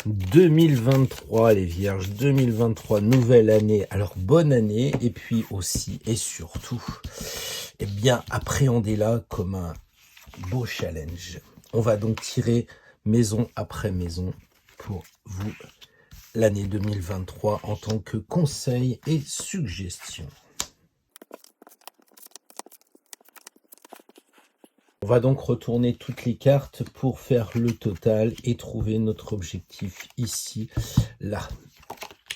2023, les vierges, 2023, nouvelle année. Alors, bonne année, et puis aussi, et surtout, eh bien, appréhendez-la comme un beau challenge. On va donc tirer maison après maison pour vous l'année 2023 en tant que conseil et suggestion. On va donc retourner toutes les cartes pour faire le total et trouver notre objectif ici, là.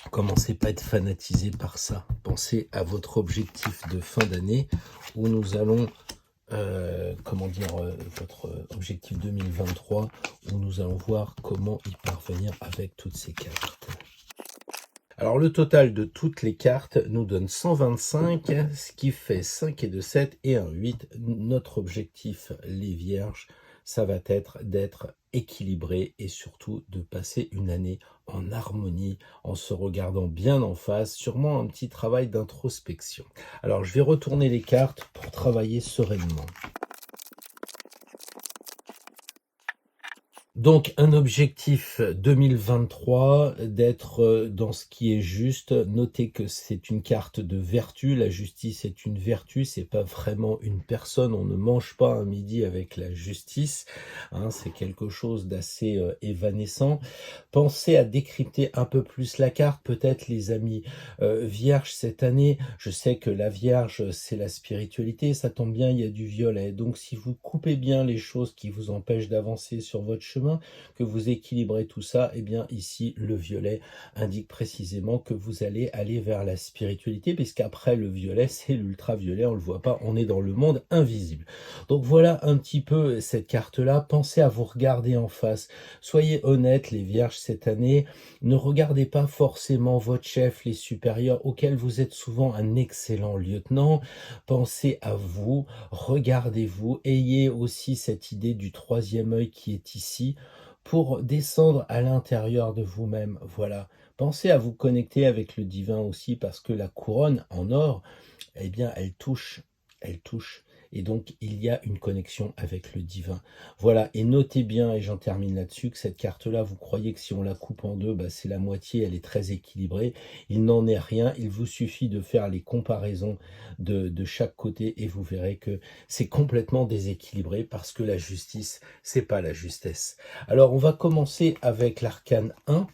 Commencez pas à être fanatisé par ça. Pensez à votre objectif de fin d'année où nous allons, votre objectif 2023, où nous allons voir comment y parvenir avec toutes ces cartes. Alors le total de toutes les cartes nous donne 125, ce qui fait 5 et 2, 7 et 1, 8. Notre objectif, les vierges, ça va être d'être équilibré et surtout de passer une année en harmonie, en se regardant bien en face, sûrement un petit travail d'introspection. Alors je vais retourner les cartes pour travailler sereinement. Donc un objectif 2023, d'être dans ce qui est juste. Notez que c'est une carte de vertu. La justice est une vertu, c'est pas vraiment une personne. On ne mange pas un midi avec la justice, hein, c'est quelque chose d'assez évanescent. Pensez à décrypter un peu plus la carte, peut-être les amis vierges cette année. Je sais que la vierge, c'est la spiritualité, ça tombe bien, il y a du violet. Donc si vous coupez bien les choses qui vous empêchent d'avancer sur votre chemin, que vous équilibrez tout ça, et bien ici le violet indique précisément que vous allez aller vers la spiritualité, puisqu'après le violet c'est l'ultraviolet, on le voit pas, on est dans le monde invisible. Donc voilà un petit peu cette carte là. Pensez à vous regarder en face, soyez honnêtes les vierges cette année, ne regardez pas forcément votre chef, les supérieurs auxquels vous êtes souvent un excellent lieutenant. Pensez à vous, regardez-vous, ayez aussi cette idée du troisième œil qui est ici, pour descendre à l'intérieur de vous-même. Voilà. Pensez à vous connecter avec le divin aussi, parce que la couronne en or, eh bien, elle touche. Elle touche. Et donc, il y a une connexion avec le divin. Voilà. Et notez bien, et j'en termine là-dessus, que cette carte-là, vous croyez que si on la coupe en deux, bah, c'est la moitié, elle est très équilibrée. Il n'en est rien. Il vous suffit de faire les comparaisons de chaque côté et vous verrez que c'est complètement déséquilibré, parce que la justice, c'est pas la justesse. Alors, on va commencer avec l'arcane 1.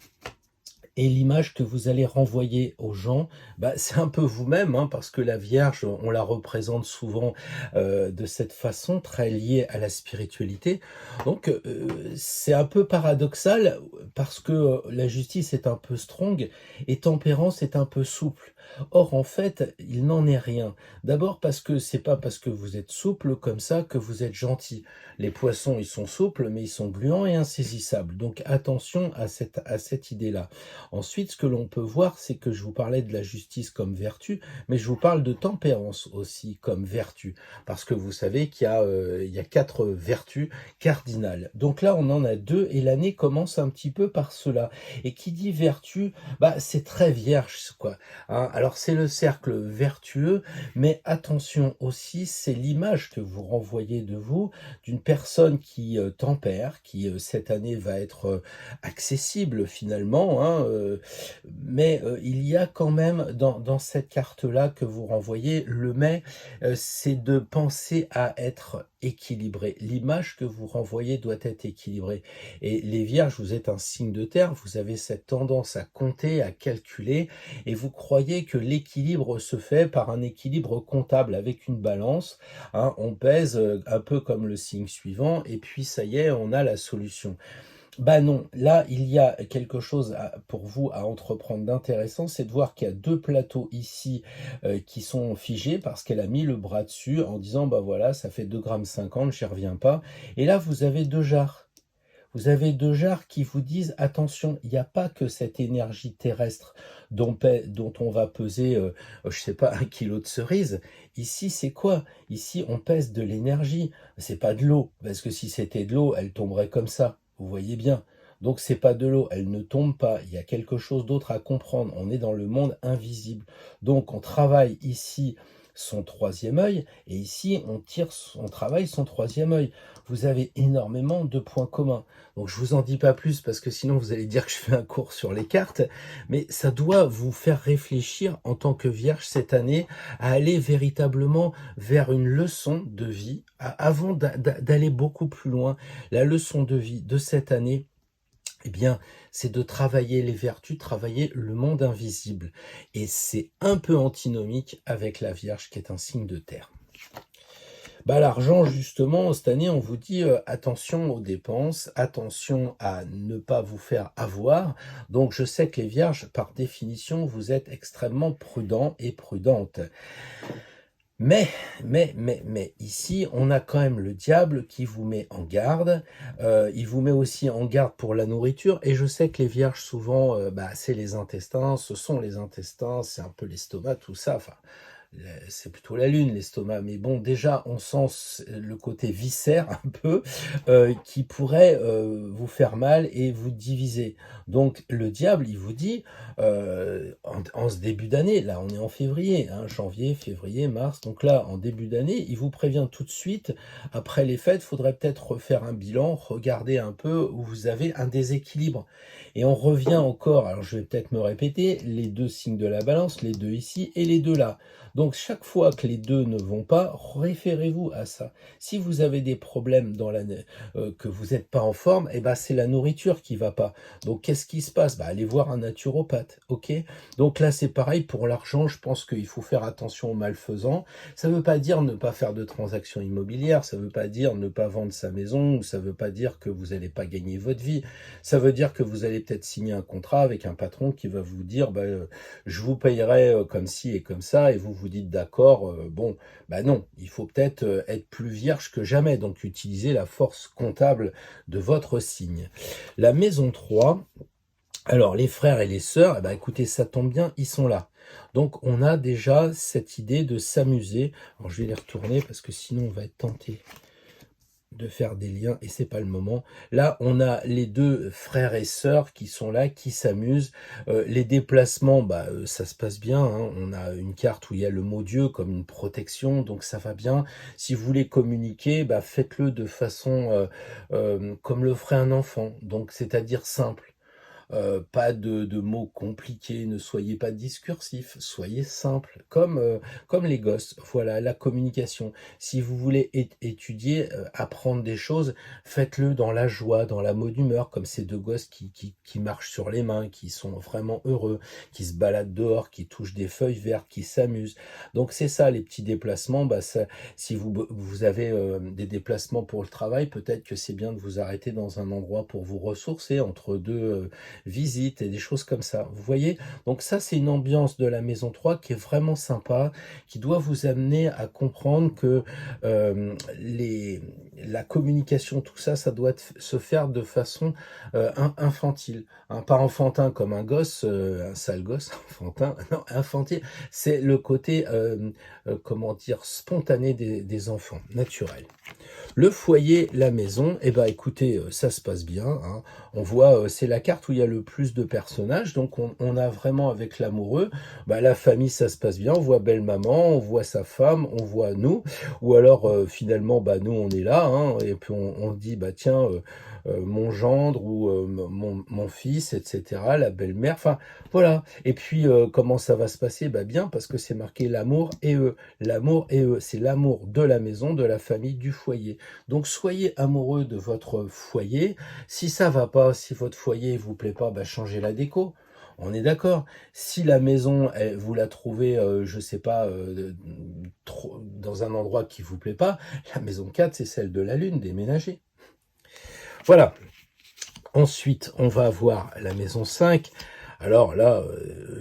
Et l'image que vous allez renvoyer aux gens, bah, c'est un peu vous-même, hein, parce que la Vierge, on la représente souvent de cette façon, très liée à la spiritualité. Donc, c'est un peu paradoxal, parce que la justice est un peu strong et tempérance est un peu souple. Or, en fait, il n'en est rien. D'abord parce que c'est pas parce que vous êtes souple comme ça que vous êtes gentil. Les poissons, ils sont souples, mais ils sont gluants et insaisissables. Donc, attention à cette idée-là. Ensuite, ce que l'on peut voir, c'est que je vous parlais de la justice comme vertu, mais je vous parle de tempérance aussi comme vertu, parce que vous savez qu'il y a 4 vertus cardinales. Donc là, on en a 2, et l'année commence un petit peu par cela. Et qui dit vertu, bah, c'est très vierge, quoi. Hein. Alors, c'est le cercle vertueux, mais attention aussi, c'est l'image que vous renvoyez de vous, d'une personne qui tempère, qui cette année va être accessible finalement, hein, mais il y a quand même dans cette carte-là que vous renvoyez, le mais, c'est de penser à être équilibré. L'image que vous renvoyez doit être équilibrée. Et les vierges, vous êtes un signe de terre, vous avez cette tendance à compter, à calculer, et vous croyez que l'équilibre se fait par un équilibre comptable avec une balance, hein, on pèse un peu comme le signe suivant, et puis ça y est, on a la solution. Bah non, là, il y a quelque chose pour vous à entreprendre d'intéressant, c'est de voir qu'il y a 2 plateaux ici qui sont figés, parce qu'elle a mis le bras dessus en disant, bah voilà, ça fait 2,50 g, j'y reviens pas. Et là, vous avez 2 jarres. Vous avez 2 jarres qui vous disent, attention, il n'y a pas que cette énergie terrestre dont on va peser, je sais pas, 1 kilo de cerises. Ici, c'est quoi? Ici, on pèse de l'énergie. C'est pas de l'eau, parce que si c'était de l'eau, elle tomberait comme ça. Vous voyez bien. Donc, c'est pas de l'eau, elle ne tombe pas. Il y a quelque chose d'autre à comprendre. On est dans le monde invisible. Donc, on travaille ici son troisième œil, et ici on travaille son troisième œil. Vous avez énormément de points communs. Donc je vous en dis pas plus parce que sinon vous allez dire que je fais un cours sur les cartes, mais ça doit vous faire réfléchir en tant que Vierge cette année à aller véritablement vers une leçon de vie avant d'aller beaucoup plus loin. La leçon de vie de cette année, eh bien, c'est de travailler les vertus, travailler le monde invisible. Et c'est un peu antinomique avec la Vierge qui est un signe de terre. Bah, l'argent, justement, cette année, on vous dit attention aux dépenses, attention à ne pas vous faire avoir. Donc, je sais que les Vierges, par définition, vous êtes extrêmement prudents et prudentes. Mais, ici, on a quand même le diable qui vous met en garde. Il vous met aussi en garde pour la nourriture. Et je sais que les vierges, souvent, c'est les intestins, ce sont les intestins, c'est un peu l'estomac, tout ça. Enfin, c'est plutôt la lune, l'estomac. Mais bon, déjà, on sent le côté viscère un peu qui pourrait vous faire mal et vous diviser. Donc, le diable, il vous dit, en ce début d'année, là, on est en février, hein, janvier, février, mars. Donc là, en début d'année, il vous prévient tout de suite, après les fêtes, il faudrait peut-être refaire un bilan, regarder un peu où vous avez un déséquilibre. Et on revient encore, alors je vais peut-être me répéter, les deux signes de la balance, les deux ici et les deux là. Donc chaque fois que les deux ne vont pas, référez-vous à ça. Si vous avez des problèmes dans l'année, que vous n'êtes pas en forme, eh ben c'est la nourriture qui va pas. Donc qu'est-ce qui se passe? Allez voir un naturopathe, ok? Donc là c'est pareil pour l'argent, je pense qu'il faut faire attention aux malfaisants. Ça ne veut pas dire ne pas faire de transactions immobilières, ça ne veut pas dire ne pas vendre sa maison, ou ça ne veut pas dire que vous n'allez pas gagner votre vie. Ça veut dire que vous allez peut-être signer un contrat avec un patron qui va vous dire je vous payerai comme ci et comme ça, et vous dites d'accord, non, il faut peut-être être plus vierge que jamais, donc utiliser la force comptable de votre signe. La maison 3, alors les frères et les sœurs, écoutez, ça tombe bien, ils sont là. Donc on a déjà cette idée de s'amuser. Alors je vais les retourner parce que sinon on va être tenté de faire des liens et c'est pas le moment. Là, on a les deux frères et sœurs qui sont là, qui s'amusent. Les déplacements, ça se passe bien, hein. On a une carte où il y a le mot Dieu comme une protection, donc ça va bien. Si vous voulez communiquer, faites-le de façon comme le ferait un enfant, donc c'est-à-dire simple. Pas de mots compliqués, ne soyez pas discursif, soyez simple, comme les gosses. Voilà, la communication. Si vous voulez étudier, apprendre des choses, faites-le dans la joie, dans la bonne humeur, comme ces deux gosses qui marchent sur les mains, qui sont vraiment heureux, qui se baladent dehors, qui touchent des feuilles vertes, qui s'amusent. Donc c'est ça, les petits déplacements. Si vous avez des déplacements pour le travail, peut-être que c'est bien de vous arrêter dans un endroit pour vous ressourcer entre deux visites et des choses comme ça. Vous voyez? Donc ça, c'est une ambiance de la maison 3 qui est vraiment sympa, qui doit vous amener à comprendre que la communication, tout ça, ça doit se faire de façon infantile. Hein, pas enfantin comme un gosse, un sale gosse, enfantin, non, infantile. C'est le côté, comment dire, spontané des enfants, naturel. Le foyer, la maison, écoutez, ça se passe bien, hein. On voit, c'est la carte où il y a le plus de personnages, donc on a vraiment avec l'amoureux, la famille, ça se passe bien, on voit belle maman, on voit sa femme, on voit nous, ou alors finalement, nous on est là, hein, et puis on dit, tiens, mon gendre ou mon fils, etc., la belle-mère, enfin voilà. Et puis comment ça va se passer? Bien, parce que c'est marqué l'amour et eux. L'amour et eux, c'est l'amour de la maison, de la famille, du foyer. Donc soyez amoureux de votre foyer. Si ça va pas, si votre foyer vous plaît pas, changez la déco. On est d'accord. Si la maison, vous la trouvez, je sais pas, dans un endroit qui vous plaît pas, la maison 4, c'est celle de la lune, déménagez. Voilà. Ensuite, on va avoir la maison 5. Alors là,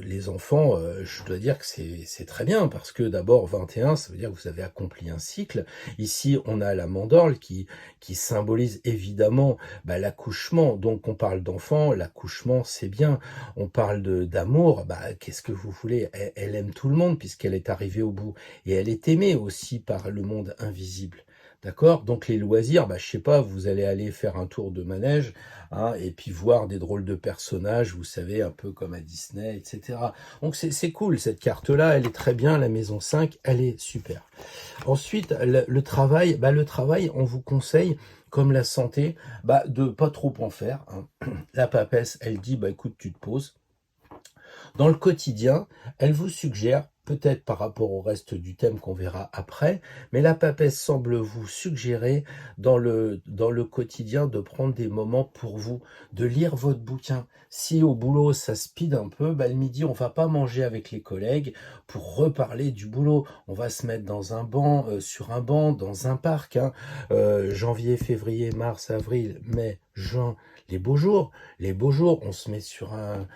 les enfants, je dois dire que c'est très bien, parce que d'abord, 21, ça veut dire que vous avez accompli un cycle. Ici, on a la mandorle qui symbolise évidemment l'accouchement. Donc, on parle d'enfants, l'accouchement, c'est bien. On parle d'amour, qu'est-ce que vous voulez? Elle aime tout le monde, puisqu'elle est arrivée au bout. Et elle est aimée aussi par le monde invisible. D'accord? Donc les loisirs, bah, je sais pas, vous allez aller faire un tour de manège, hein, et puis voir des drôles de personnages, vous savez, un peu comme à Disney, et cetera. Donc c'est cool, cette carte-là, elle est très bien, la maison 5, elle est super. Ensuite, le travail, bah, le travail, on vous conseille, comme la santé, bah, de pas trop en faire, hein. La papesse, elle dit, bah, écoute, tu te poses. Dans le quotidien, elle vous suggère, peut-être par rapport au reste du thème qu'on verra après, mais la papesse semble vous suggérer dans le quotidien de prendre des moments pour vous, de lire votre bouquin. Si au boulot ça speed un peu, bah, le midi on va pas manger avec les collègues pour reparler du boulot. On va se mettre dans un banc, sur un banc, dans un parc, hein. Janvier, février, mars, avril, mai, juin, les beaux jours, on se met sur un,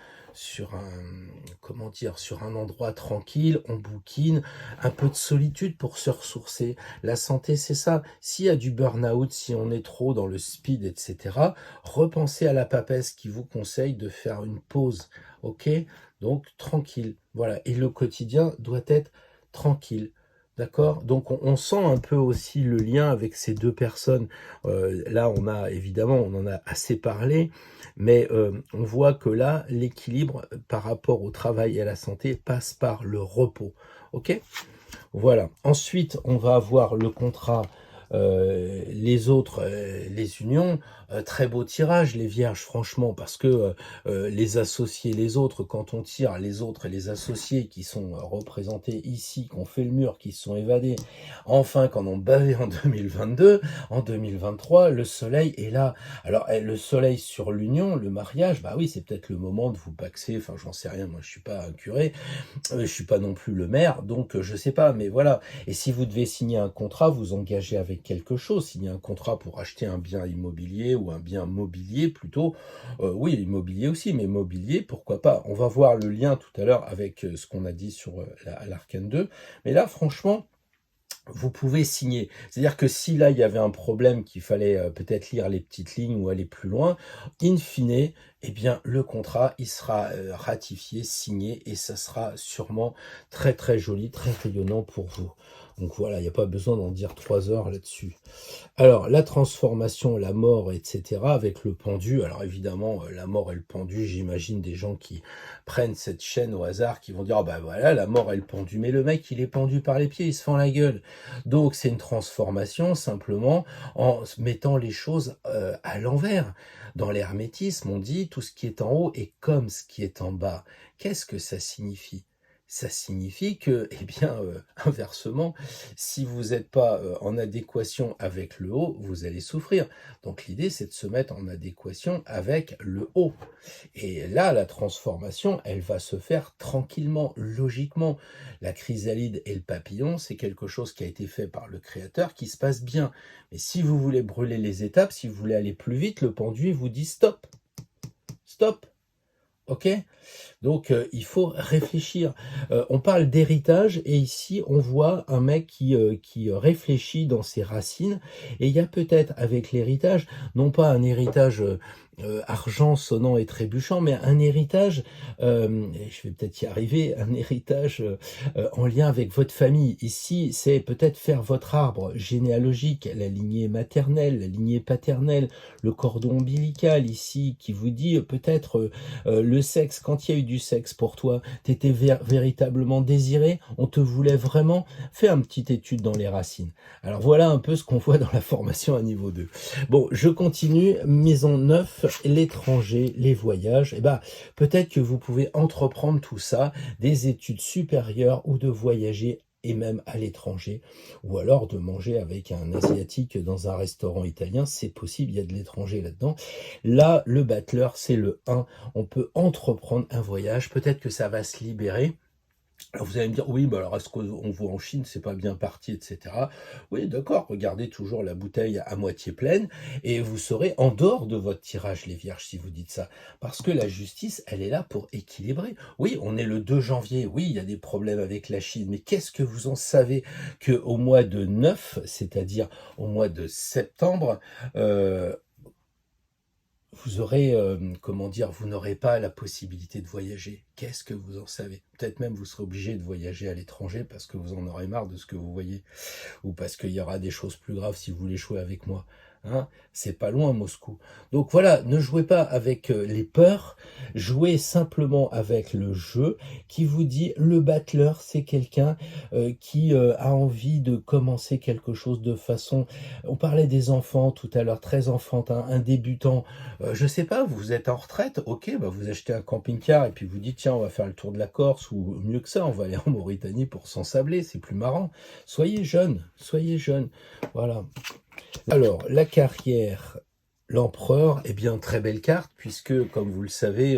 comment dire, sur un endroit tranquille, on bouquine, un peu de solitude pour se ressourcer. La santé, c'est ça. S'il y a du burn-out, si on est trop dans le speed, etc., repensez à la papesse qui vous conseille de faire une pause, ok? Donc, tranquille, voilà. Et le quotidien doit être tranquille. D'accord? Donc on sent un peu aussi le lien avec ces deux personnes. Là, on a évidemment, on en a assez parlé, mais on voit que là, l'équilibre par rapport au travail et à la santé passe par le repos. Ok? Voilà. Ensuite, on va avoir le contrat, les autres, les unions. Très beau tirage, les vierges, franchement, parce que les associés, les autres, quand on tire les autres et les associés qui sont représentés ici, qui ont fait le mur, qui se sont évadés, enfin, qu'on ont bavé en 2022, en 2023, le soleil est là. Alors, le soleil sur l'union, le mariage, bah oui, c'est peut-être le moment de vous paxer, enfin, j'en sais rien, moi, je suis pas un curé, je suis pas non plus le maire, donc je sais pas, mais voilà. Et si vous devez signer un contrat, vous engagez avec quelque chose. Signer un contrat pour acheter un bien immobilier ou un bien mobilier plutôt. Oui, immobilier aussi, mais mobilier, pourquoi pas. On va voir le lien tout à l'heure avec ce qu'on a dit sur l'arcane 2. Mais là, franchement, vous pouvez signer. C'est-à-dire que si là, il y avait un problème qu'il fallait peut-être lire les petites lignes ou aller plus loin, in fine, eh bien, le contrat, il sera ratifié, signé, et ça sera sûrement très très joli, très rayonnant pour vous. Donc voilà, il n'y a pas besoin d'en dire 3 heures là-dessus. Alors, la transformation, la mort, etc., avec le pendu. Alors, évidemment, la mort et le pendu, j'imagine des gens qui prennent cette chaîne au hasard, qui vont dire, ah ben voilà, la mort et le pendu. Mais le mec, il est pendu par les pieds, il se fend la gueule. Donc, c'est une transformation, simplement, en mettant les choses à l'envers. Dans l'hermétisme, on dit, tout ce qui est en haut est comme ce qui est en bas. Qu'est-ce que ça signifie? Ça signifie que, eh bien, inversement, si vous n'êtes pas en adéquation avec le haut, vous allez souffrir. Donc l'idée, c'est de se mettre en adéquation avec le haut. Et là, la transformation, elle va se faire tranquillement, logiquement. La chrysalide et le papillon, c'est quelque chose qui a été fait par le créateur, qui se passe bien. Mais si vous voulez brûler les étapes, si vous voulez aller plus vite, le pendu vous dit stop, stop. Ok? Donc il faut réfléchir. On parle d'héritage et ici on voit un mec qui réfléchit dans ses racines, et il y a peut-être avec l'héritage, non pas un héritage argent sonnant et trébuchant, mais un héritage, et je vais peut-être y arriver, un héritage en lien avec votre famille. Ici, c'est peut-être faire votre arbre généalogique, la lignée maternelle, la lignée paternelle, le cordon ombilical ici qui vous dit peut-être le sexe. Quand il y a eu du sexe pour toi, t'étais véritablement désiré, on te voulait vraiment. Fais une petite étude dans les racines. Alors voilà un peu ce qu'on voit dans la formation à niveau 2. Bon, je continue. Maison 9, l'étranger, les voyages. Et ben, peut-être que vous pouvez entreprendre tout ça, des études supérieures ou de voyager et même à l'étranger, ou alors de manger avec un asiatique dans un restaurant italien, c'est possible, il y a de l'étranger là-dedans. Là, le battleur, c'est le 1, on peut entreprendre un voyage, peut-être que ça va se libérer. Alors vous allez me dire, oui, bah alors est-ce qu'on voit en Chine, c'est pas bien parti, etc. Oui, d'accord, regardez toujours la bouteille à moitié pleine, et vous serez en dehors de votre tirage, les vierges, si vous dites ça. Parce que la justice, elle est là pour équilibrer. Oui, on est le 2 janvier, oui, il y a des problèmes avec la Chine, mais qu'est-ce que vous en savez qu'au mois de 9, c'est-à-dire au mois de septembre, vous aurez, comment dire, vous n'aurez pas la possibilité de voyager. Qu'est-ce que vous en savez? Peut-être même vous serez obligé de voyager à l'étranger parce que vous en aurez marre de ce que vous voyez, ou parce qu'il y aura des choses plus graves si vous voulez jouer avec moi. Hein, c'est pas loin Moscou. Donc voilà, ne jouez pas avec les peurs, jouez simplement avec le jeu qui vous dit le battleur, c'est quelqu'un qui a envie de commencer quelque chose de façon. On parlait des enfants tout à l'heure, très enfantin, un débutant. Je sais pas, vous êtes en retraite, ok, bah vous achetez un camping-car et puis vous dites tiens, on va faire le tour de la Corse ou mieux que ça, on va aller en Mauritanie pour s'ensabler, c'est plus marrant. Soyez jeune, soyez jeune. Voilà. Alors, la carrière, l'empereur, eh bien, très belle carte, puisque, comme vous le savez,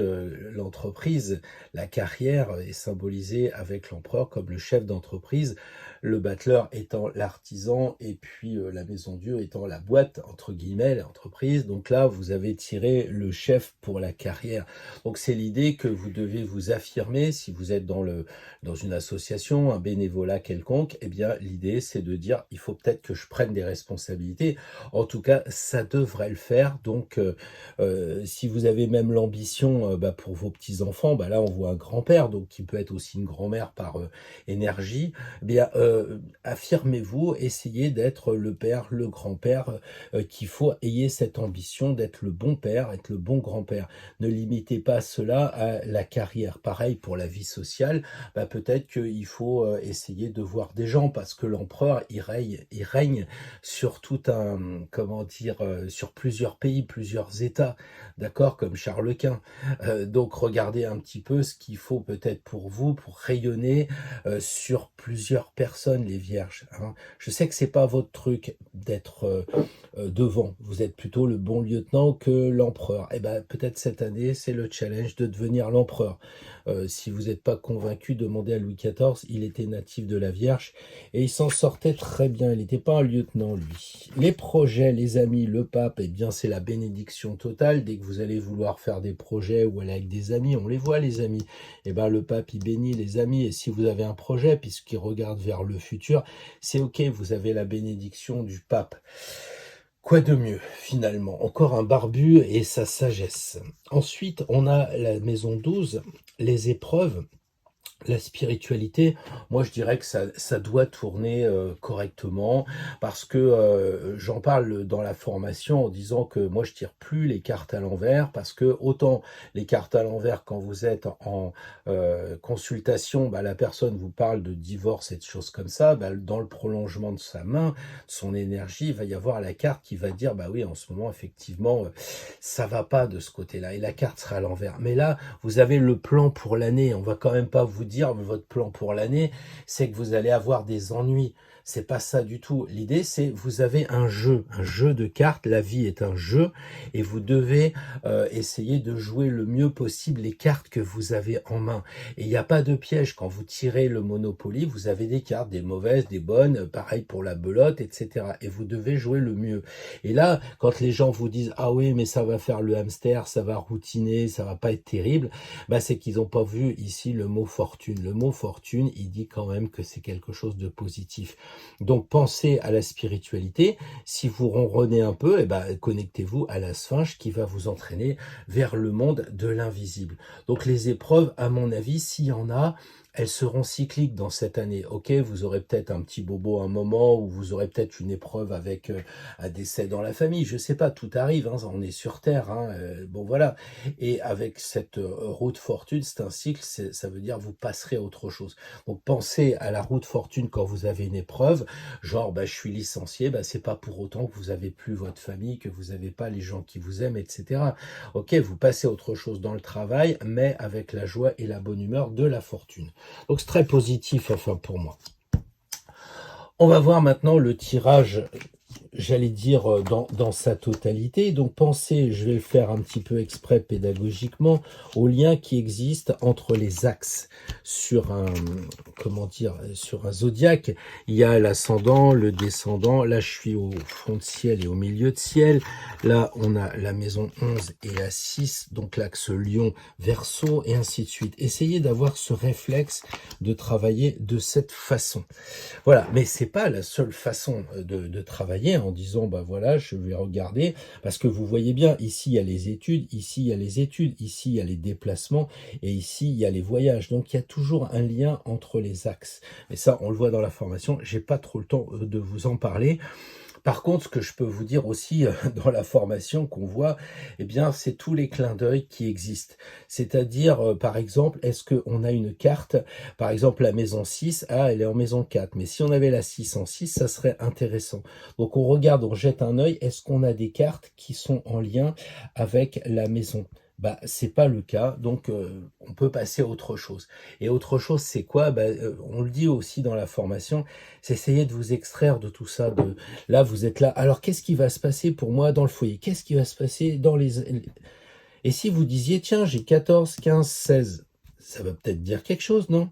l'entreprise, la carrière est symbolisée avec l'empereur comme le chef d'entreprise, le battleur étant l'artisan, et puis la maison Dieu étant la boîte, entre guillemets, l'entreprise. Donc là, vous avez tiré le chef pour la carrière. Donc c'est l'idée que vous devez vous affirmer, si vous êtes dans une association, un bénévolat quelconque, eh bien, l'idée, c'est de dire, il faut peut-être que je prenne des responsabilités. En tout cas, ça devrait le faire. Donc, si vous avez même l'ambition pour vos petits-enfants, là, on voit un grand-père, donc qui peut être aussi une grand-mère par énergie, eh bien, affirmez-vous, essayez d'être le père, le grand-père qu'il faut, ayez cette ambition d'être le bon père, être le bon grand-père. Ne limitez pas cela à la carrière. Pareil pour la vie sociale, peut-être qu'il faut essayer de voir des gens, parce que l'empereur, il règne sur tout un, comment dire, sur plusieurs pays, plusieurs États, d'accord, comme Charles Quint. Donc regardez un petit peu ce qu'il faut peut-être pour vous, pour rayonner sur plusieurs personnes, les vierges. Hein. Je sais que c'est pas votre truc d'être devant. Vous êtes plutôt le bon lieutenant que l'empereur. Et peut-être cette année, c'est le challenge de devenir l'empereur. Si vous n'êtes pas convaincu, demandez à Louis XIV. Il était natif de la Vierge et il s'en sortait très bien. Il n'était pas un lieutenant, lui. Les projets, les amis, le pape, eh bien, c'est la bénédiction totale. Dès que vous allez vouloir faire des projets ou aller avec des amis, on les voit, les amis. Le pape, il bénit les amis. Et si vous avez un projet, puisqu'il regarde vers le futur, c'est ok, vous avez la bénédiction du pape. Quoi de mieux, finalement? Encore un barbu et sa sagesse. Ensuite, on a la maison 12, les épreuves. La spiritualité, moi je dirais que ça doit tourner correctement, parce que j'en parle dans la formation en disant que moi je tire plus les cartes à l'envers, parce que autant les cartes à l'envers, quand vous êtes en consultation, la personne vous parle de divorce et de choses comme ça, dans le prolongement de sa main, son énergie, il va y avoir la carte qui va dire oui, en ce moment effectivement ça va pas de ce côté-là, et la carte sera à l'envers. Mais là, vous avez le plan pour l'année, on va quand même pas vous dire votre plan pour l'année, c'est que vous allez avoir des ennuis. C'est pas ça du tout. L'idée, c'est vous avez un jeu de cartes. La vie est un jeu et vous devez essayer de jouer le mieux possible les cartes que vous avez en main. Et il n'y a pas de piège. Quand vous tirez le Monopoly, vous avez des cartes, des mauvaises, des bonnes, pareil pour la belote, etc. Et vous devez jouer le mieux. Et là, quand les gens vous disent ah oui, mais ça va faire le hamster, ça va routiner, ça va pas être terrible, c'est qu'ils n'ont pas vu ici le mot fortune. Le mot fortune, il dit quand même que c'est quelque chose de positif. Donc pensez à la spiritualité. Si vous ronronnez un peu, connectez-vous à la Sphinx qui va vous entraîner vers le monde de l'invisible. Donc les épreuves, à mon avis, s'il y en a, elles seront cycliques dans cette année. Ok, vous aurez peut-être un petit bobo un moment, ou vous aurez peut-être une épreuve avec un décès dans la famille. Je sais pas, tout arrive, on est sur Terre. Bon voilà. Et avec cette route fortune, c'est un cycle, ça veut dire vous passerez à autre chose. Donc pensez à la route fortune quand vous avez une épreuve, genre je suis licencié, c'est pas pour autant que vous avez plus votre famille, que vous avez pas les gens qui vous aiment, etc. Ok, vous passez à autre chose dans le travail, mais avec la joie et la bonne humeur de la fortune. Donc c'est très positif, pour moi. On va voir maintenant le tirage, j'allais dire, dans sa totalité. Donc pensez, je vais le faire un petit peu exprès pédagogiquement, au lien qui existe entre les axes sur un, sur un zodiaque. Il y a l'ascendant, le descendant. Là, je suis au fond de ciel et au milieu de ciel. Là, on a la maison 11 et la 6, donc l'axe Lion, Verseau, et ainsi de suite. Essayez d'avoir ce réflexe de travailler de cette façon. Voilà, mais c'est pas la seule façon de travailler, en disant, bah voilà, je vais regarder, parce que vous voyez bien, ici il y a les études, ici il y a les études, ici il y a les déplacements, et ici il y a les voyages. Donc il y a toujours un lien entre les axes. Mais ça, on le voit dans la formation, j'ai pas trop le temps de vous en parler. Par contre, ce que je peux vous dire aussi dans la formation qu'on voit, eh bien, c'est tous les clins d'œil qui existent. C'est-à-dire, par exemple, est-ce qu'on a une carte, par exemple, la maison 6, ah, elle est en maison 4, mais si on avait la 6 en 6, ça serait intéressant. Donc, on regarde, on jette un œil, est-ce qu'on a des cartes qui sont en lien avec la maison? Bah, c'est pas le cas, donc on peut passer à autre chose. Et autre chose, c'est quoi? Bah, on le dit aussi dans la formation, c'est essayer de vous extraire de tout ça, de là, vous êtes là. Alors, qu'est-ce qui va se passer pour moi dans le foyer? Qu'est-ce qui va se passer dans les... Et si vous disiez, tiens, j'ai 14, 15, 16, ça veut peut-être dire quelque chose, non?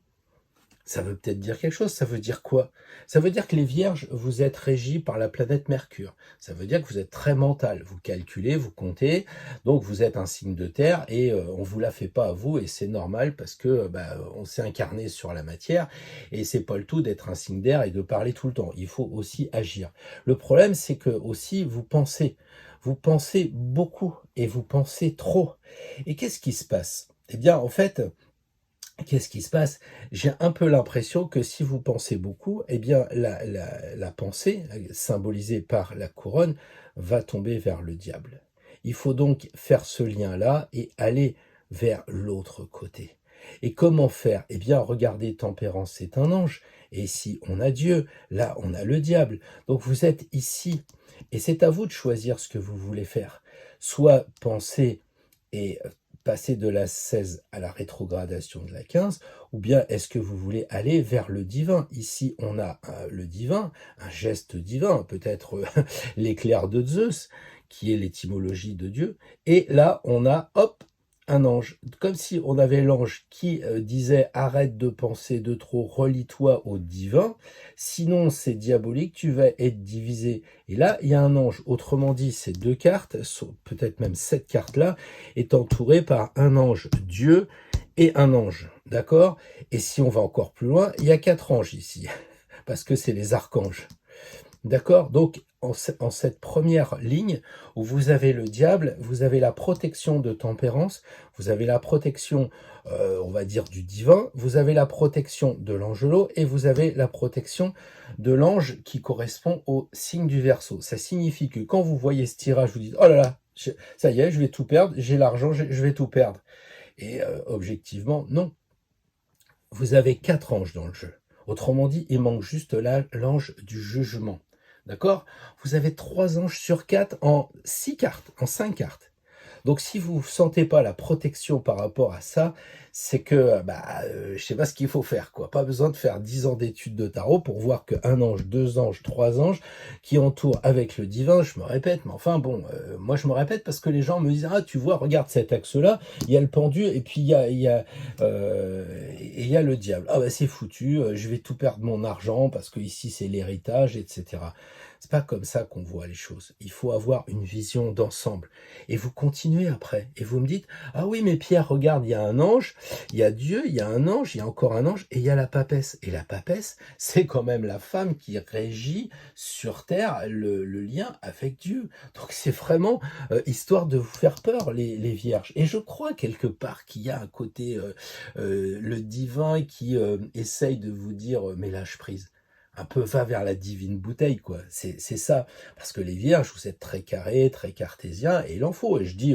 Ça veut peut-être dire quelque chose. Ça veut dire quoi? Ça veut dire que les vierges, vous êtes régis par la planète Mercure. Ça veut dire que vous êtes très mental. Vous calculez, vous comptez. Donc, vous êtes un signe de terre et on vous la fait pas à vous. Et c'est normal parce que bah, on s'est incarné sur la matière. Et c'est pas le tout d'être un signe d'air et de parler tout le temps. Il faut aussi agir. Le problème, c'est que aussi, vous pensez. Vous pensez beaucoup et vous pensez trop. Et qu'est-ce qui se passe? Eh bien, en fait, qu'est-ce qui se passe? J'ai un peu l'impression que si vous pensez beaucoup, eh bien la pensée, symbolisée par la couronne, va tomber vers le diable. Il faut donc faire ce lien-là et aller vers l'autre côté. Et comment faire? Eh bien, regardez, Tempérance, c'est un ange. Et ici, on a Dieu. Là, on a le diable. Donc, vous êtes ici. Et c'est à vous de choisir ce que vous voulez faire. Soit penser et passer de la 16 à la rétrogradation de la 15, ou bien est-ce que vous voulez aller vers le divin? Ici, on a le divin, un geste divin, peut-être l'éclair de Zeus, qui est l'étymologie de Dieu, et là, on a, hop, un ange. Comme si on avait l'ange qui disait arrête de penser de trop, relie-toi au divin, sinon c'est diabolique, tu vas être divisé. Et là, il y a un ange. Autrement dit, ces deux cartes, peut-être même cette carte-là, est entourée par un ange Dieu et un ange. D'accord? Et si on va encore plus loin, il y a 4 anges ici, parce que c'est les archanges. D'accord? Donc, en cette première ligne où vous avez le diable, vous avez la protection de Tempérance, vous avez la protection, on va dire, du divin, vous avez la protection de l'Angelo et vous avez la protection de l'ange qui correspond au signe du Verseau. Ça signifie que quand vous voyez ce tirage, vous dites, oh là là, ça y est, je vais tout perdre, j'ai l'argent, je vais tout perdre. Et objectivement, non. Vous avez 4 anges dans le jeu. Autrement dit, il manque juste l'ange du jugement. D'accord? Vous avez 3 anges sur 4 en 6 cartes, en 5 cartes. Donc si vous ne sentez pas la protection par rapport à ça, c'est que je sais pas ce qu'il faut faire, quoi. Pas besoin de faire 10 ans d'études de tarot pour voir qu'un ange, 2 anges, 3 anges qui entourent avec le divin, je me répète, mais enfin bon, moi je me répète parce que les gens me disent, ah tu vois, regarde cet axe-là, il y a le pendu et puis il y a le diable. Ah bah c'est foutu, je vais tout perdre mon argent parce que ici c'est l'héritage, etc. C'est pas comme ça qu'on voit les choses. Il faut avoir une vision d'ensemble. Et vous continuez après. Et vous me dites, ah oui, mais Pierre, regarde, il y a un ange, il y a Dieu, il y a un ange, il y a encore un ange, et il y a la papesse. Et la papesse, c'est quand même la femme qui régit sur terre le lien avec Dieu. Donc c'est vraiment histoire de vous faire peur, les vierges. Et je crois quelque part qu'il y a un côté, le divin qui essaye de vous dire, mais lâche prise. Un peu va vers la divine bouteille, quoi. C'est ça. Parce que les vierges, vous êtes très carrés, très cartésiens, et il en faut. Et je dis,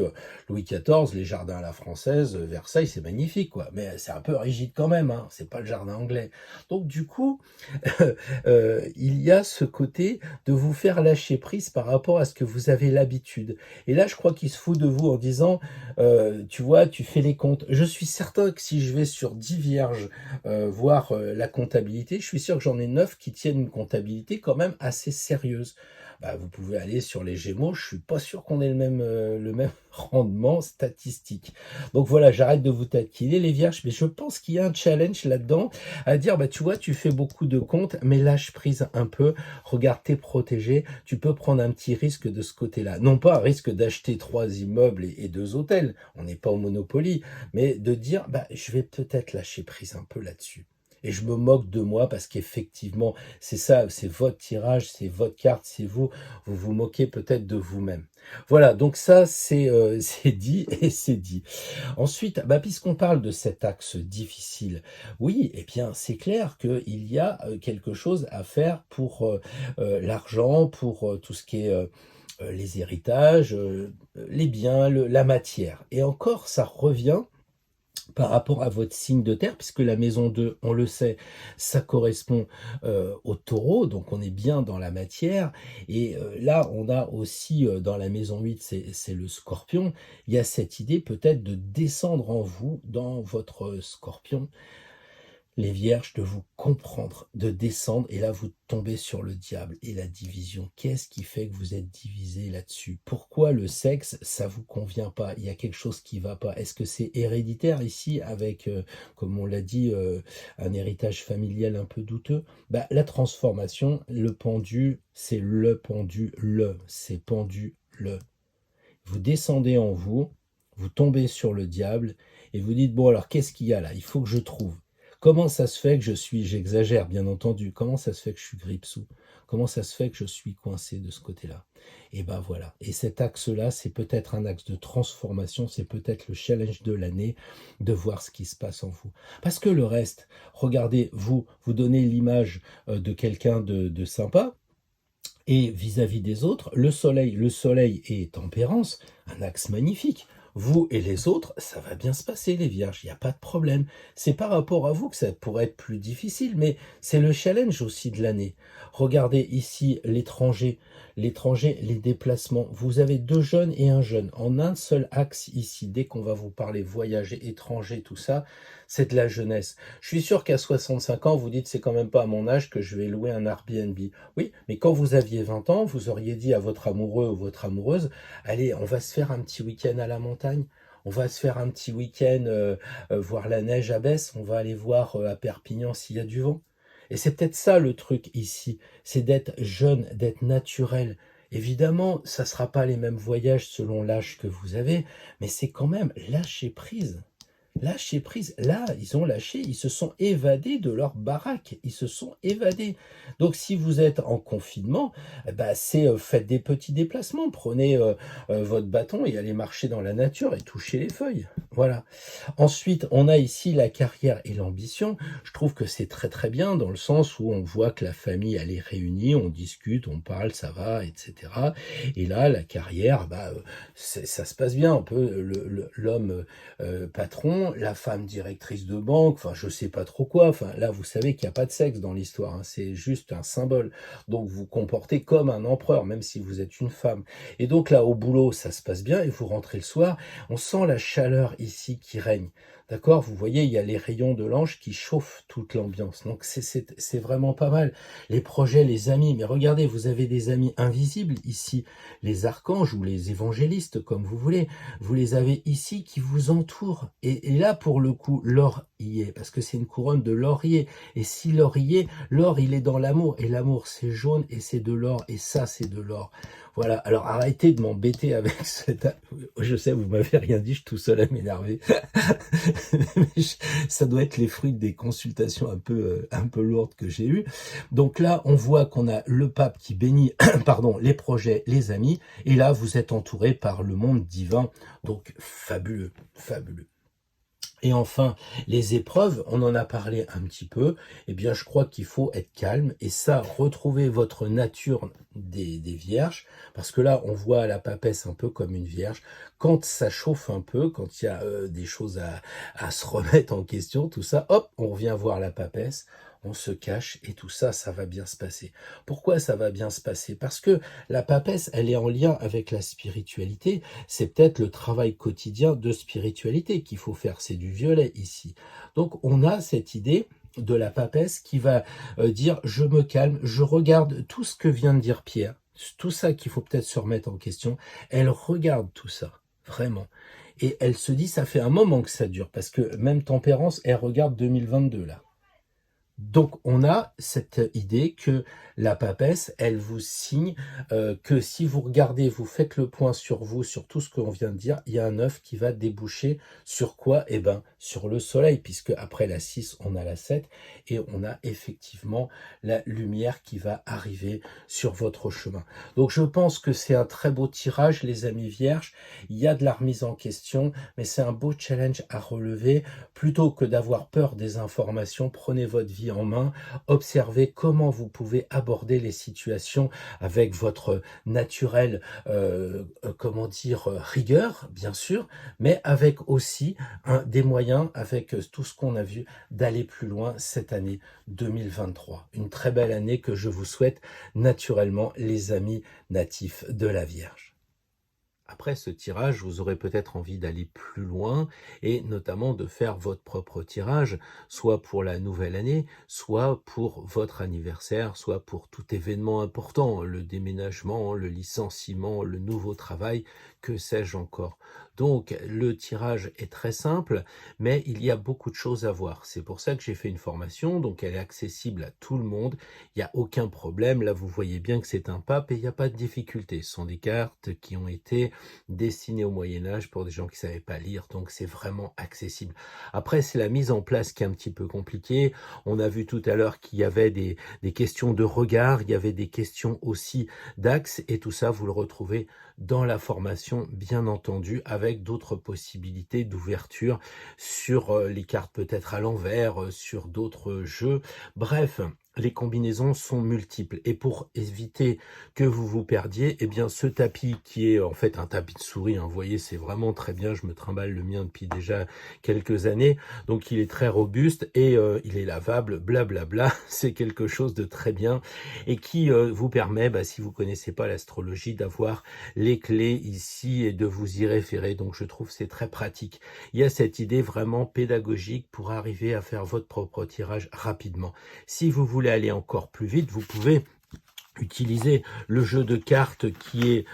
Louis XIV, les jardins à la française, Versailles, c'est magnifique, quoi. Mais c'est un peu rigide quand même, hein. C'est pas le jardin anglais. Donc, du coup, il y a ce côté de vous faire lâcher prise par rapport à ce que vous avez l'habitude. Et là, je crois qu'il se fout de vous en disant, tu vois, tu fais les comptes. Je suis certain que si je vais sur 10 vierges, voir la comptabilité, je suis sûr que j'en ai 9 qui tiennent une comptabilité quand même assez sérieuse. Bah, vous pouvez aller sur les Gémeaux, je suis pas sûr qu'on ait le même rendement statistique. Donc voilà, j'arrête de vous taquiner les vierges, mais je pense qu'il y a un challenge là-dedans à dire, bah tu vois, tu fais beaucoup de comptes, mais lâche prise un peu, regarde, t'es protégé, tu peux prendre un petit risque de ce côté-là. Non pas un risque d'acheter 3 immeubles et 2 hôtels, on n'est pas au Monopoly, mais de dire, bah je vais peut-être lâcher prise un peu là-dessus. Et je me moque de moi parce qu'effectivement, c'est ça, c'est votre tirage, c'est votre carte, c'est vous, vous vous moquez peut-être de vous-même. Voilà, donc ça c'est c'est dit et c'est dit. Ensuite, bah, puisqu'on parle de cet axe difficile, oui, eh bien, c'est clair qu'il y a quelque chose à faire pour l'argent, pour tout ce qui est les héritages, les biens, la matière. Et encore, ça revient par rapport à votre signe de terre, puisque la maison 2, on le sait, ça correspond au taureau, donc on est bien dans la matière. Et là, on a aussi dans la maison 8, c'est le scorpion. Il y a cette idée peut-être de descendre en vous, dans votre scorpion, les vierges, de vous comprendre, de descendre, et là vous tombez sur le diable et la division. Qu'est-ce qui fait que vous êtes divisés là-dessus? Pourquoi le sexe, ça vous convient pas? Il y a quelque chose qui va pas. Est-ce que c'est héréditaire ici avec, comme on l'a dit, un héritage familial un peu douteux? Bah, la transformation, le pendu, c'est le pendu, c'est pendu, le. Vous descendez en vous, vous tombez sur le diable et vous dites, bon alors qu'est-ce qu'il y a là? Il faut que je trouve. Comment ça se fait que j'exagère bien entendu, comment ça se fait que je suis grippe-sous? Comment ça se fait que je suis coincé de ce côté-là? Et ben voilà. Et cet axe-là, c'est peut-être un axe de transformation, c'est peut-être le challenge de l'année de voir ce qui se passe en vous. Parce que le reste, regardez, vous donnez l'image de quelqu'un de sympa, et vis-à-vis des autres, le soleil est tempérance, un axe magnifique. Vous et les autres, ça va bien se passer, les vierges, il n'y a pas de problème. C'est par rapport à vous que ça pourrait être plus difficile, mais c'est le challenge aussi de l'année. Regardez ici l'étranger, les déplacements. Vous avez deux jeunes et un jeune en un seul axe ici. Dès qu'on va vous parler voyage étranger, tout ça, c'est de la jeunesse. Je suis sûr qu'à 65 ans, vous dites c'est quand même pas à mon âge que je vais louer un Airbnb. Oui, mais quand vous aviez 20 ans, vous auriez dit à votre amoureux ou votre amoureuse, allez, on va se faire un petit week-end à la montagne. On va se faire un petit week-end voir la neige à Besse. On va aller voir à Perpignan s'il y a du vent. Et c'est peut-être ça le truc ici, c'est d'être jeune, d'être naturel. Évidemment, ça ne sera pas les mêmes voyages selon l'âge que vous avez, mais c'est quand même lâcher prise. Lâcher prise. Là, ils ont lâché, ils se sont évadés de leur baraque, ils se sont évadés. Donc, si vous êtes en confinement, c'est faites des petits déplacements, prenez votre bâton et allez marcher dans la nature et touchez les feuilles. Voilà. Ensuite, on a ici la carrière et l'ambition. Je trouve que c'est très très bien dans le sens où on voit que la famille elle est réunie, on discute, on parle, ça va, etc. Et là, la carrière, ça se passe bien. Un peu l'homme patron, la femme directrice de banque, enfin je sais pas trop quoi. Enfin là, vous savez qu'il n'y a pas de sexe dans l'histoire, hein, c'est juste un symbole. Donc vous comportez comme un empereur, même si vous êtes une femme. Et donc là, au boulot, ça se passe bien et vous rentrez le soir. On sent la chaleur ici qui règne. D'accord? Vous voyez, il y a les rayons de l'ange qui chauffent toute l'ambiance. Donc c'est vraiment pas mal. Les projets, les amis. Mais regardez, vous avez des amis invisibles ici. Les archanges ou les évangélistes, comme vous voulez. Vous les avez ici qui vous entourent. Et là, pour le coup, l'or y est. Parce que c'est une couronne de laurier. Et si l'or y est, l'or, il est dans l'amour. Et l'amour, c'est jaune et c'est de l'or. Et ça, c'est de l'or. Voilà, alors arrêtez de m'embêter avec cette... Je sais, vous m'avez rien dit, je suis tout seul à m'énerver. Ça doit être les fruits des consultations un peu lourdes que j'ai eues. Donc là, on voit qu'on a le pape qui bénit pardon, les projets, les amis. Et là, vous êtes entouré par le monde divin. Donc fabuleux, fabuleux. Et enfin, les épreuves, on en a parlé un petit peu, eh bien je crois qu'il faut être calme et ça, retrouver votre nature des vierges, parce que là, on voit la papesse un peu comme une vierge. Quand ça chauffe un peu, quand il y a des choses à se remettre en question, tout ça, hop, on revient voir la papesse, on se cache et tout ça, ça va bien se passer. Pourquoi ça va bien se passer? Parce que la papesse, elle est en lien avec la spiritualité. C'est peut-être le travail quotidien de spiritualité qu'il faut faire. C'est du violet ici. Donc, on a cette idée de la papesse qui va dire « je me calme, je regarde tout ce que vient de dire Pierre, tout ça qu'il faut peut-être se remettre en question. » Elle regarde tout ça, vraiment. Et elle se dit « ça fait un moment que ça dure. » Parce que même Tempérance, elle regarde 2022 là. Donc on a cette idée que la papesse, elle vous signe, que si vous regardez, vous faites le point sur vous, sur tout ce qu'on vient de dire, il y a un œuf qui va déboucher sur quoi? Eh ben, sur le soleil, puisque après la 6, on a la 7 et on a effectivement la lumière qui va arriver sur votre chemin. Donc je pense que c'est un très beau tirage, les amis vierges. Il y a de la remise en question, mais c'est un beau challenge à relever. Plutôt que d'avoir peur des informations, prenez votre vie en main, observez comment vous pouvez aborder les situations avec votre naturel, comment dire, rigueur, bien sûr, mais avec aussi des moyens, avec tout ce qu'on a vu, d'aller plus loin cette année 2023. Une très belle année que je vous souhaite naturellement, les amis natifs de la Vierge. Après ce tirage, vous aurez peut-être envie d'aller plus loin et notamment de faire votre propre tirage, soit pour la nouvelle année, soit pour votre anniversaire, soit pour tout événement important, le déménagement, le licenciement, le nouveau travail, que sais-je encore. Donc le tirage est très simple, mais il y a beaucoup de choses à voir. C'est pour ça que j'ai fait une formation, donc elle est accessible à tout le monde, il n'y a aucun problème. Là, vous voyez bien que c'est un pape et il n'y a pas de difficulté. Ce sont des cartes qui ont été destiné au Moyen-Âge pour des gens qui ne savaient pas lire, donc c'est vraiment accessible. Après, c'est la mise en place qui est un petit peu compliquée. On a vu tout à l'heure qu'il y avait des questions de regard, il y avait des questions aussi d'axe, et tout ça, vous le retrouvez dans la formation, bien entendu, avec d'autres possibilités d'ouverture sur les cartes peut-être à l'envers, sur d'autres jeux. Bref, les combinaisons sont multiples et pour éviter que vous vous perdiez, eh bien ce tapis qui est en fait un tapis de souris, hein, vous voyez, c'est vraiment très bien, je me trimballe le mien depuis déjà quelques années, donc il est très robuste et il est lavable, blablabla, c'est quelque chose de très bien et qui vous permet, si vous connaissez pas l'astrologie, d'avoir les clés ici et de vous y référer, donc je trouve c'est très pratique. Il y a cette idée vraiment pédagogique pour arriver à faire votre propre tirage rapidement. Si vous voulez aller encore plus vite, vous pouvez utiliser le jeu de cartes qui est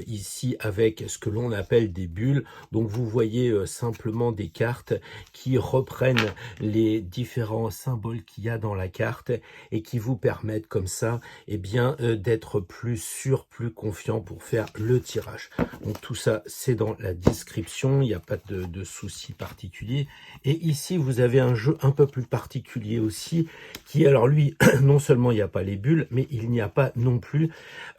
ici avec ce que l'on appelle des bulles. Donc vous voyez simplement des cartes qui reprennent les différents symboles qu'il y a dans la carte et qui vous permettent comme ça d'être plus sûr, plus confiant pour faire le tirage. Donc tout ça c'est dans la description, il n'y a pas de souci particulier. Et ici vous avez un jeu un peu plus particulier aussi qui alors lui non seulement il n'y a pas les bulles mais il n'y a pas non plus,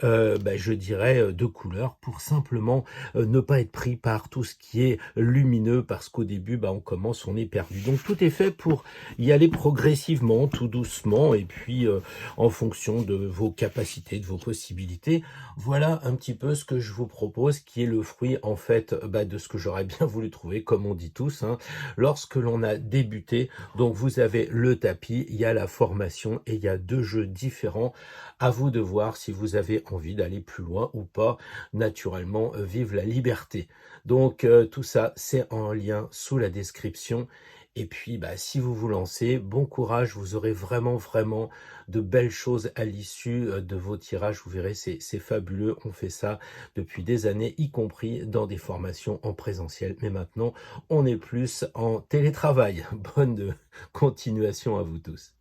je dirais, de couleurs pour simplement ne pas être pris par tout ce qui est lumineux parce qu'au début, on commence, on est perdu. Donc tout est fait pour y aller progressivement, tout doucement et puis en fonction de vos capacités, de vos possibilités. Voilà un petit peu ce que je vous propose qui est le fruit en fait de ce que j'aurais bien voulu trouver, comme on dit tous, hein, lorsque l'on a débuté. Donc vous avez le tapis, il y a la formation et il y a deux jeux différents. À vous de voir si vous avez envie d'aller plus loin ou pas. Naturellement, vive la liberté. Donc tout ça, c'est en lien sous la description. Et puis, si vous vous lancez, bon courage, vous aurez vraiment de belles choses à l'issue de vos tirages. Vous verrez, c'est fabuleux. On fait ça depuis des années, y compris dans des formations en présentiel. Mais maintenant, on est plus en télétravail. Bonne continuation à vous tous.